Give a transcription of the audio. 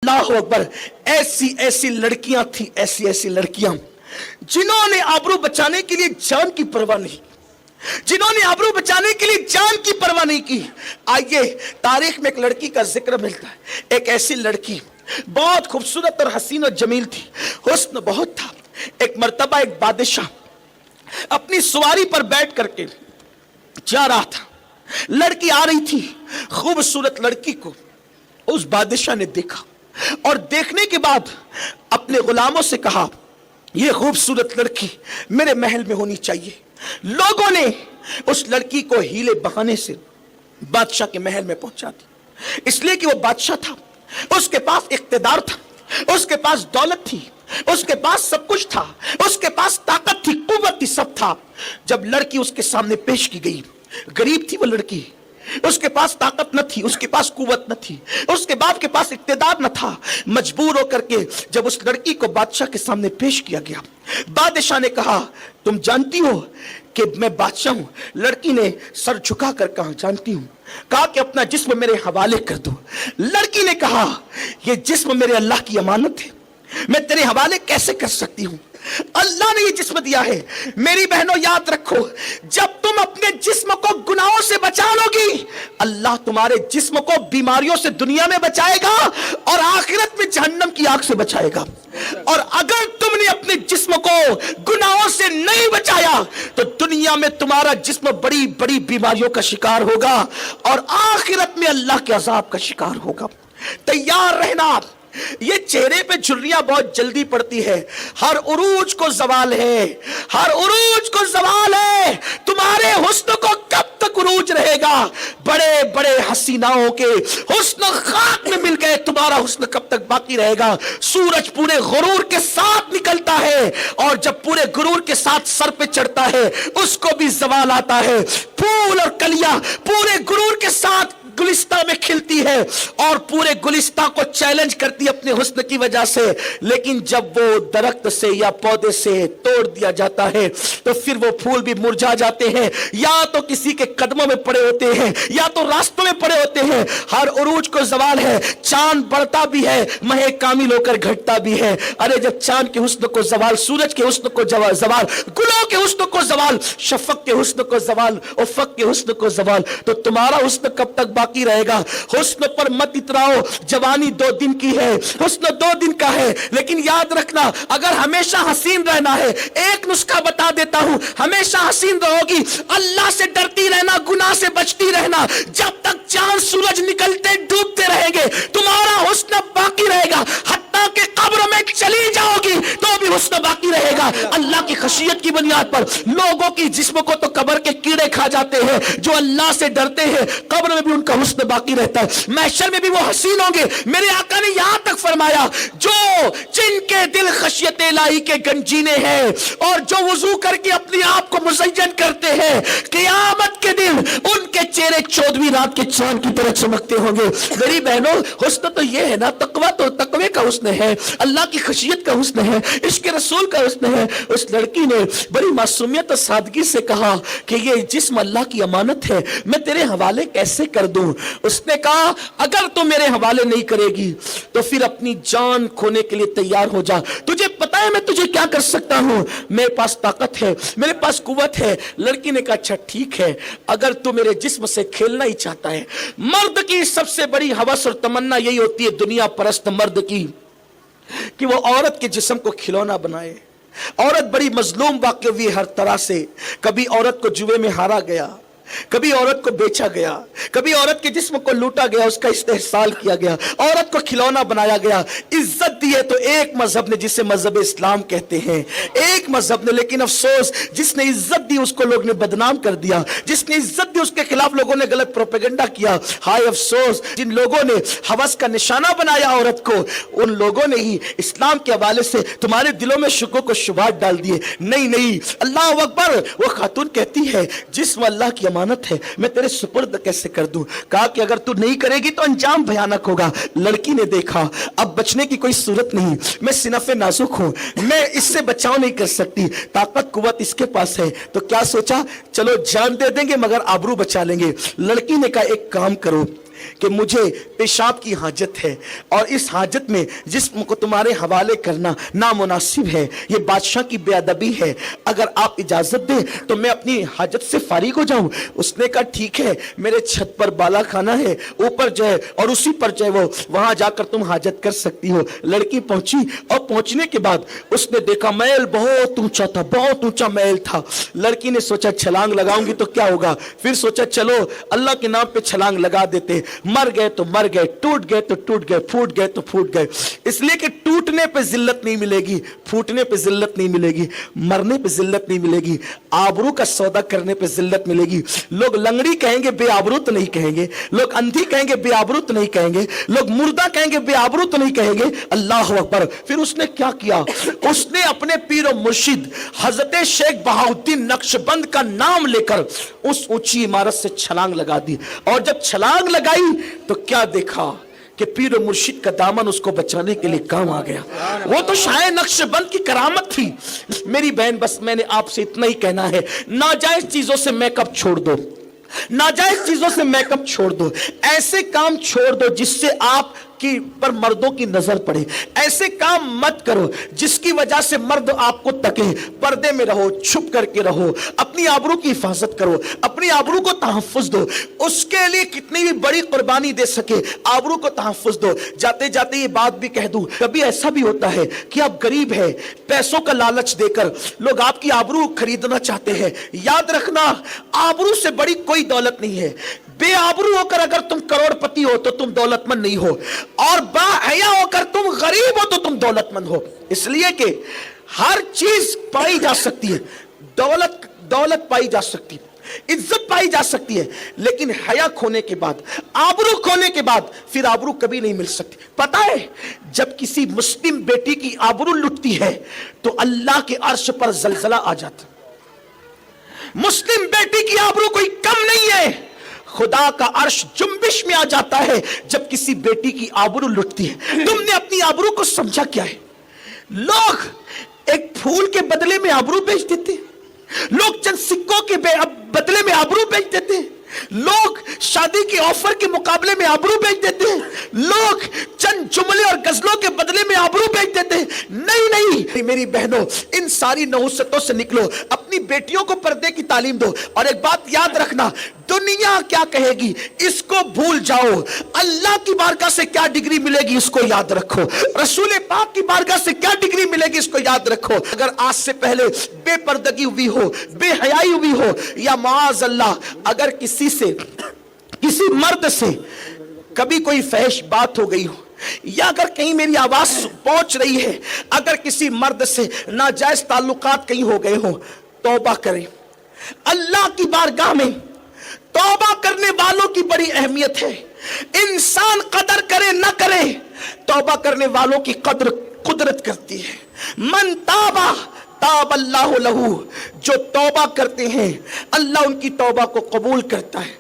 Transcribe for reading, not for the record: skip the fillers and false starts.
अल्लाह अकबर। ऐसी ऐसी लड़कियां थी, ऐसी ऐसी लड़कियां जिन्होंने आबरू बचाने के लिए जान की परवाह नहीं, जिन्होंने आबरू बचाने के लिए जान की परवाह नहीं की। आइए तारीख में एक लड़की का जिक्र मिलता है। एक ऐसी लड़की बहुत खूबसूरत और हसीन और जमील थी, हुस्न बहुत था। एक मर्तबा एक बादशाह अपनी सवारी पर बैठ करके जा रहा था। लड़की आ रही थी, खूबसूरत लड़की को उस बादशाह ने देखा और देखने के बाद अपने गुलामों से कहा, यह खूबसूरत लड़की मेरे महल में होनी चाहिए। लोगों ने उस लड़की को हीले बहाने से बादशाह के महल में पहुंचा दी, इसलिए कि वो बादशाह था, उसके पास इख्तिदार था, उसके पास दौलत थी, उसके पास सब कुछ था, उसके पास ताकत थी, कुव्वत थी, सब था। जब लड़की उसके सामने पेश की गई, गरीब थी वो लड़की, उसके पास ताकत न थी, उसके पास कुव्वत न थी, उसके बाप के पास इख्तिदार न था। मजबूर होकर के जब उस लड़की को बादशाह के सामने पेश किया गया, बादशाह ने कहा, तुम जानती हो कि मैं बादशाह हूं? लड़की ने सर झुका कर कहा, जानती हूं। कहा कि अपना जिस्म मेरे हवाले कर दो। लड़की ने कहा, यह जिस्म मेरे अल्लाह की अमानत है, मैं तेरे हवाले कैसे कर सकती हूं? अल्लाह ने ये जिस्म दिया है। मेरी बहनों याद रखो, जब तुम अपने जिस्म को गुनाहों से बचा लोगी, अल्लाह तुम्हारे जिस्म को बीमारियों से दुनिया में बचाएगा और आखिरत में जहन्नम की आग से बचाएगा। और अगर तुमने अपने जिस्म को गुनाहों से नहीं बचाया तो दुनिया में तुम्हारा जिस्म बड़ी बड़ी बीमारियों का शिकार होगा और आखिरत में अल्लाह के अजाब का शिकार होगा। तैयार रहना। ये चेहरे पे झुर्रियां बहुत जल्दी पड़ती है, हर उरूज को जवाल है, हर उरूज को जवाल है। तुम्हारे हुस्न को कब तक उरूज रहेगा? बड़े बड़े हसीनाओं के हुस्न खाक में मिल गए, तुम्हारा हुस्न कब तक बाकी रहेगा? सूरज पूरे गुरूर के साथ निकलता है और जब पूरे गुरूर के साथ सर पे चढ़ता है उसको भी जवाल आता है। फूल और कलियां पूरे गुरूर के साथ गुलिस्ता में खिलती है और पूरे गुलिस्ता को चैलेंज करती है अपने हुस्न की वजह से, लेकिन जब वो दरख्त से या पौधे से तोड़ दिया जाता है तो फिर वो फूल भी मुरझा जाते हैं, या तो किसी के कदमों में पड़े होते हैं या तो रास्तों में पड़े होते हैं। हर उरूज को जवाल है। चांद बढ़ता भी है, महे कामिल होकर घटता भी है। अरे जब चांद के हुस्न को जवाल, सूरज के हुस्न को जवाल, गुलों के हुस्न को जवाल, शफक के हुस्न को जवाल, उफक के हुस्न को जवाल, तो तुम्हारा हुस्न कब तक बाकी रहेगा? हुस्न पर मत इतराओ, जवानी 2 दिन की है, हुस्न 2 दिन का है। लेकिन याद रखना, अगर हमेशा हसीन रहना है, एक नुस्खा बता देता हूं, हमेशा हसीन रहोगी, अल्लाह से डरती रहना, गुनाह से बचती रहना। जब तक चांद सूरज निकलते डूबते रहेंगे तुम्हारा हुस्न बाकी रहेगा। हत्ता के कब्र में चली जाओगी तो भी हुस्न बाकी रहेगा। अल्लाह की खशियत की बुनियाद पर लोगों की जिस्म को तो कब्र के कीड़े खा जाते हैं, जो अल्लाह से डरते हैं कब्र में भी उनका हुस्न बाकी रहता है, महशर में भी वो हसीन होंगे। मेरे आका ने यहां तक फरमाया, जो जिनके दिल खशियत इलाही के गंजीने हैं और जो वुजू करके अपने आप को मुज़य्यन करते हैं, क़यामत के दिन उनके चेहरे 14वीं रात के चांद की तरह चमकते होंगे। मेरी बहनों, हुस्न तो ये है ना, तकवा तो तकवे का हुस्न है, अल्लाह की खशियत का हुस्न है, इश्क़ रसूल का हुस्न है। उस लड़की ने बड़ी मासूमियत और सादगी से कहा कि ये जिस्म अल्लाह की अमानत है, मैं तेरे हवाले कैसे कर दूं? उसने कहा, अगर तू मेरे हवाले नहीं करेगी तो फिर अपनी जान खोने के लिए तैयार हो जा। तुझे पता है मैं तुझे क्या कर सकता हूं? मेरे पास ताकत है, मेरे पास कुव्वत है। लड़की ने कहा, अच्छा ठीक है, अगर तू मेरे जिस्म से खेलना ही चाहता है। मर्द की सबसे बड़ी हवस और तमन्ना यही होती है, दुनिया परस्त मर्द की, कि वो औरत के जिस्म को खिलौना बनाए। औरत बड़ी मजलूम वाक़ई हुई हर तरह से। कभी औरत को जुए में हारा गया, कभी औरत को बेचा गया, कभी औरत के जिस्म को लूटा गया, उसका इस्तेहसाल किया गया, औरत को खिलौना बनाया गया। इज्जत दी है तो एक मजहब ने, जिसे मजहब इस्लाम कहते हैं, एक मजहब ने, लेकिन अफसोस जिसने इज्जत दी उसको लोग ने बदनाम कर दिया, जिसने इज्जत दी उसके खिलाफ लोगों ने गलत प्रोपेगेंडा किया। हाय अफसोस, जिन लोगों ने हवस का निशाना बनाया औरत को, उन लोगों ने ही इस्लाम के हवाले से तुम्हारे दिलों में शुकों को शुबहात डाल दिए। नहीं नहीं, अल्लाह अकबर। वो खातून कहती है, जिस्म अल्लाह की अमानत है, मैं तेरे सुपुर्द कैसे कर दूं? कहा कि अगर तू नहीं करेगी तो अंजाम भयानक होगा। लड़की ने देखा, अब बचने की कोई सूरत नहीं, मैं सिनफ़े नाजुक हूं, मैं इससे बचाव नहीं कर सकती, ताकत कुव्वत इसके पास है। तो क्या सोचा, चलो जान दे देंगे मगर आबरू बचा लेंगे। लड़की ने कहा, एक काम करो, کہ مجھے پیشاب کی حاجت ہے اور اس حاجت میں جسم کو تمہارے حوالے کرنا نامناسب ہے، یہ بادشاہ کی بے ادبی ہے، اگر آپ اجازت دیں تو میں اپنی حاجت سے فارغ ہو جاؤں۔ اس نے کہا ٹھیک ہے، میرے چھت پر بالا خانہ ہے، اوپر جو ہے اور اسی پر جو ہے وہ وہاں جا کر تم حاجت کر سکتی ہو۔ لڑکی پہنچی اور پہنچنے کے بعد اس نے دیکھا محل بہت اونچا تھا، بہت اونچا محل تھا۔ لڑکی نے سوچا چھلانگ لگاؤں گی تو کیا ہوگا، پھر سوچا چلو اللہ کے نام پہ چھلانگ لگا دیتے، مر گئے تو مر گئے، ٹوٹ گئے تو ٹوٹ گئے، پھوٹ گئے تو پھوٹ گئے۔ اس لیے کہ ٹوٹنے پہ ذلت نہیں ملے گی، پھوٹنے پہ ذلت نہیں ملے گی، مرنے پہ ذلت نہیں ملے گی، آبرو کا سودا کرنے پہ ذلت ملے گی۔ لوگ لنگڑی کہیں گے بے آبرو تو نہیں کہیں گے، لوگ اندھی کہیں گے بے آبرو تو نہیں کہیں گے، لوگ مردہ کہیں گے بے آبرو تو نہیں کہیں گے۔ اللہ اکبر۔ پھر اس نے کیا کیا، اس نے اپنے پیر و مرشد حضرت شیخ بہاؤالدین نقشبند کا نام لے کر اس اونچی عمارت سے چھلانگ لگا دی، اور جب چھلانگ لگائی تو کیا دیکھا کہ پیر و مرشد کا دامن اس کو بچانے کے لیے کام آ گیا۔ وہ تو شاہ نقشبند کی کرامت تھی۔ میری بہن بس میں نے آپ سے اتنا ہی کہنا ہے، ناجائز چیزوں سے میک اپ چھوڑ دو، ناجائز چیزوں سے میک اپ چھوڑ دو، ایسے کام چھوڑ دو جس سے آپ کی پر مردوں کی نظر پڑے، ایسے کام مت کرو جس کی وجہ سے مرد آپ کو تکے، پردے میں رہو، چھپ کر کے رہو، اپنی آبرو کی حفاظت کرو، اپنی آبرو کو تحفظ دو، اس کے لیے کتنی بھی بڑی قربانی دے سکے آبرو کو تحفظ دو۔ جاتے جاتے یہ بات بھی کہہ دوں، کبھی ایسا بھی ہوتا ہے کہ آپ غریب ہیں، پیسوں کا لالچ دے کر لوگ آپ کی آبرو خریدنا چاہتے ہیں، یاد رکھنا آبرو سے بڑی کوئی دولت نہیں ہے۔ بے آبرو ہو کر اگر تم کروڑ پتی ہو تو تم دولت مند نہیں ہو، اور با حیا ہو کر تم غریب ہو تو تم دولت مند ہو۔ اس لیے کہ ہر چیز پائی جا سکتی ہے، دولت پائی جا سکتی ہے، عزت پائی جا سکتی ہے، لیکن حیا کھونے کے بعد، آبرو کھونے کے بعد پھر آبرو کبھی نہیں مل سکتی۔ پتہ ہے جب کسی مسلم بیٹی کی آبرو لٹتی ہے تو اللہ کے عرش پر زلزلہ آ جاتا۔ مسلم بیٹی کی آبرو کوئی کم نہیں ہے، خدا کا عرش جنبش میں آ جاتا ہے جب کسی بیٹی کی آبرو لٹتی ہے۔ تم نے اپنی آبرو کو سمجھا کیا ہے؟ لوگ ایک پھول کے بدلے میں آبرو بیچ دیتے، لوگ چند سکوں کے بدلے میں آبرو بیچ دیتے، لوگ شادی کے آفر کے مقابلے میں آبرو بیچ دیتے ہیں، لوگ چند جملے اور غزلوں کے بدلے میں آبرو بیچ دیتے ہیں۔ نہیں میری بہنوں، ان ساری نحوستوں سے نکلو، اپنی بیٹیوں کو پردے کی تعلیم دو، اور ایک بات یاد رکھنا، دنیا کیا کہے گی اس کو بھول جاؤ، اللہ کی بارگاہ سے کیا ڈگری ملے گی اس کو یاد رکھو، رسول پاک کی بارگاہ سے کیا ڈگری ملے گی اس کو یاد رکھو۔ اگر آج سے پہلے بے پردگی ہوئی ہو، بے حیائی ہوئی ہو، یا معاذ اللہ اگر کسی مرد سے کبھی کوئی فحش بات ہو گئی ہو، یا اگر کہیں میری آواز پہنچ رہی ہے، اگر کسی مرد سے ناجائز تعلقات کہیں ہو گئے ہو، توبہ کریں۔ اللہ کی بارگاہ میں توبہ کرنے والوں کی بڑی اہمیت ہے۔ انسان قدر کرے نہ کرے، توبہ کرنے والوں کی قدر قدرت کرتی ہے۔ من تابہ تاب اللہ لہو، جو توبہ کرتے ہیں اللہ ان کی توبہ کو قبول کرتا ہے۔